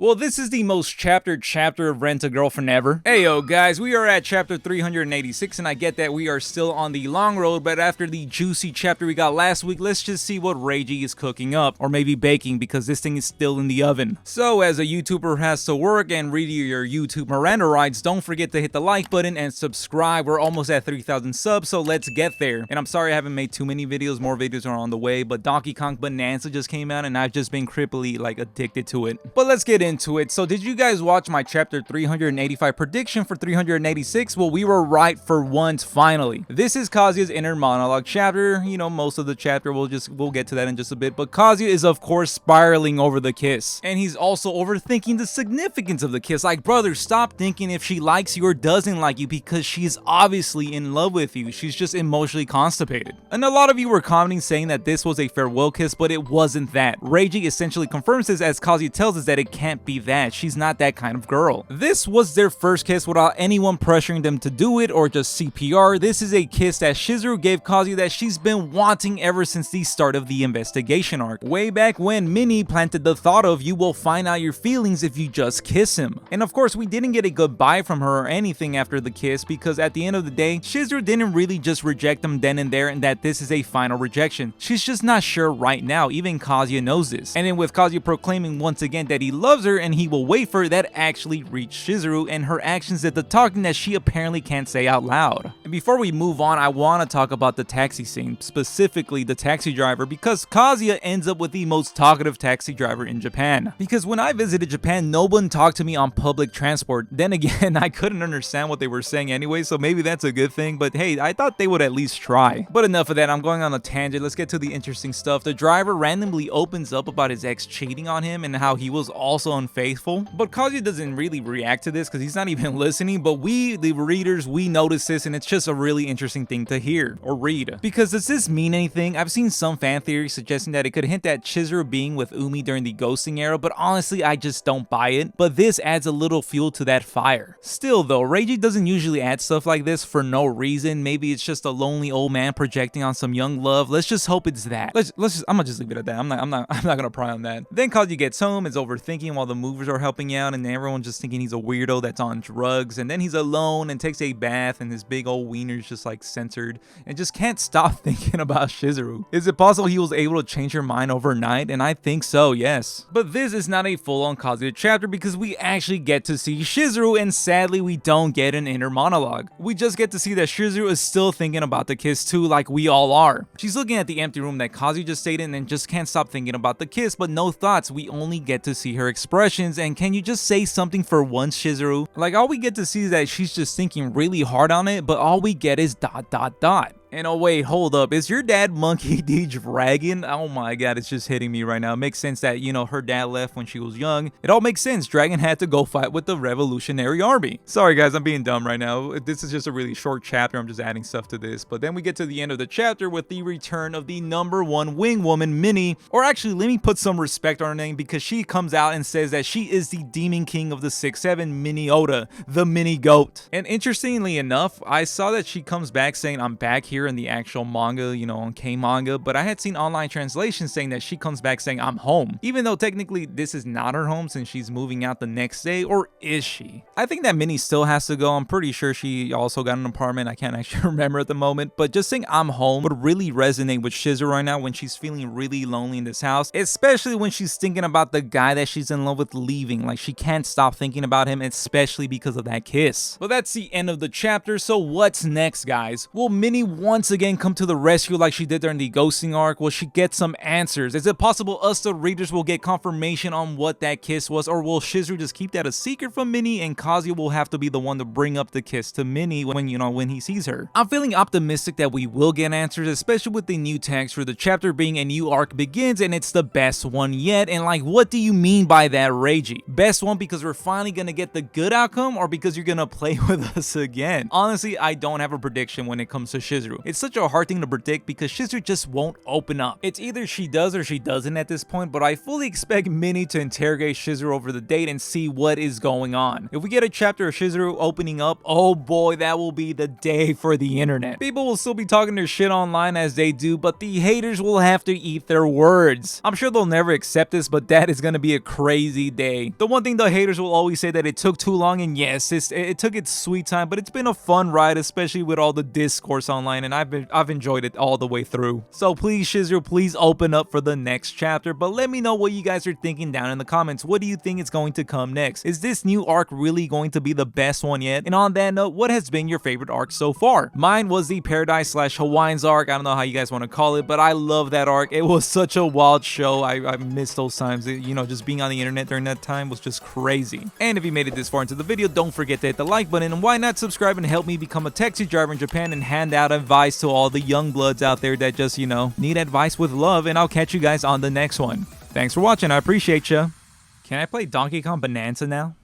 Well, this is the most chapter of Rent-A-Girlfriend ever. Heyo guys, we are at chapter 386 and I get that we are still on the long road, but after the juicy chapter we got last week, let's just see what Reiji is cooking up, or maybe baking because this thing is still in the oven. So as a YouTuber has to work and read your YouTube Miranda rights, don't forget to hit the like button and subscribe. We're almost at 3,000 subs, so let's get there. And I'm sorry I haven't made too many videos, more videos are on the way, but Donkey Kong Bonanza just came out and I've just been cripply addicted to it. But let's get into it. So did you guys watch my chapter 385 prediction for 386? Well, we were right for once, finally. This is Kazuya's inner monologue chapter. You know, most of the chapter, we'll get to that in just a bit, but Kazuya is of course spiraling over the kiss. And he's also overthinking the significance of the kiss. Like, brother, stop thinking if she likes you or doesn't like you because she's obviously in love with you. She's just emotionally constipated. And a lot of you were commenting saying that this was a farewell kiss, but it wasn't that. Reiji essentially confirms this as Kazuya tells us that it can't be that. She's not that kind of girl. This was their first kiss without anyone pressuring them to do it or just CPR. This is a kiss that Chizuru gave Kazuya that she's been wanting ever since the start of the investigation arc. Way back when Minnie planted the thought of you will find out your feelings if you just kiss him. And of course we didn't get a goodbye from her or anything after the kiss because at the end of the day, Chizuru didn't really just reject him then and there and that this is a final rejection. She's just not sure right now. Even Kazuya knows this. And then with Kazuya proclaiming once again that he loves her and he will wait for her, that actually reached Chizuru, and her actions did the talking that she apparently can't say out loud. And before we move on, I want to talk about the taxi scene, specifically the taxi driver, because Kazuya ends up with the most talkative taxi driver in Japan. Because when I visited Japan, no one talked to me on public transport. Then again, I couldn't understand what they were saying anyway, so maybe that's a good thing, but hey, I thought they would at least try. But enough of that, I'm going on a tangent. Let's get to the interesting stuff. The driver randomly opens up about his ex cheating on him and how he was also unfaithful. But Kazuya doesn't really react to this because he's not even listening, but we, the readers, we notice this and it's just a really interesting thing to hear or read. Because does this mean anything? I've seen some fan theories suggesting that it could hint at Chizuru being with Umi during the ghosting era, but honestly I just don't buy it. But this adds a little fuel to that fire. Still though, Reiji doesn't usually add stuff like this for no reason. Maybe it's just a lonely old man projecting on some young love. Let's just hope it's that. I'm gonna just leave it at that. I'm not gonna pry on that. Then Kazuya gets home, is overthinking while the movers are helping out, and everyone's just thinking he's a weirdo that's on drugs. And then he's alone and takes a bath, and his big old wiener's just like censored, and just can't stop thinking about Chizuru. Is it possible he was able to change her mind overnight? And I think so, yes. But this is not a full-on Kazuya chapter because we actually get to see Chizuru, and sadly we don't get an inner monologue. We just get to see that Chizuru is still thinking about the kiss too, like we all are. She's looking at the empty room that Kazuya just stayed in and just can't stop thinking about the kiss, but no thoughts. We only get to see her expressions, and can you just say something for once, Chizuru? Like, all we get to see is that she's just thinking really hard on it, but all we get is ... And oh wait, hold up, is your dad Monkey D. Dragon? Oh my god, it's just hitting me right now. It makes sense that, you know, her dad left when she was young. It all makes sense. Dragon had to go fight with the Revolutionary Army. Sorry guys, I'm being dumb right now. This is just a really short chapter. I'm just adding stuff to this. But then we get to the end of the chapter with the return of the #1 wing woman, Minnie. Or actually, let me put some respect on her name because she comes out and says that she is the Demon King of the 6-7, Minnie Oda, the mini goat. And interestingly enough, I saw that she comes back saying, I'm back here in the actual manga, you know, on K-manga, but I had seen online translations saying that she comes back saying I'm home, even though technically this is not her home since she's moving out the next day. Or is she? I think that Minnie still has to go. I'm pretty sure she also got an apartment. I can't actually remember at the moment, but just saying I'm home would really resonate with Chizuru right now when she's feeling really lonely in this house, especially when she's thinking about the guy that she's in love with leaving. Like, she can't stop thinking about him, especially because of that kiss. But that's the end of the chapter, so what's next, guys? Will Minnie once again come to the rescue like she did during the ghosting arc? Will she get some answers? Is it possible us, the readers, will get confirmation on what that kiss was, or will Chizuru just keep that a secret from Minnie and Kazuya will have to be the one to bring up the kiss to Minnie when he sees her? I'm feeling optimistic that we will get answers, especially with the new text for the chapter being a new arc begins and it's the best one yet. And like, what do you mean by that, Reiji? Best one because we're finally gonna get the good outcome, or because you're gonna play with us again? Honestly, I don't have a prediction when it comes to Chizuru. Chizuru. It's such a hard thing to predict because Chizuru just won't open up. It's either she does or she doesn't at this point, but I fully expect Minnie to interrogate Chizuru over the date and see what is going on. If we get a chapter of Chizuru opening up, oh boy, that will be the day for the internet. People will still be talking their shit online as they do, but the haters will have to eat their words. I'm sure they'll never accept this, but that is gonna be a crazy day. The one thing the haters will always say that it took too long, and yes, it took its sweet time, but it's been a fun ride, especially with all the discourse online, and I've enjoyed it all the way through. So please, Chizuru, please open up for the next chapter, but let me know what you guys are thinking down in the comments. What do you think is going to come next? Is this new arc really going to be the best one yet? And on that note, what has been your favorite arc so far? Mine was the Paradise/Hawaiians arc. I don't know how you guys want to call it, but I love that arc. It was such a wild show. I miss those times. You know, just being on the internet during that time was just crazy. And if you made it this far into the video, don't forget to hit the like button, and why not subscribe and help me become a taxi driver in Japan and hand out advice to all the young bloods out there that just, you know, need advice with love. And I'll catch you guys on the next one. Thanks for watching. I appreciate ya. Can I play Donkey Kong Bonanza now?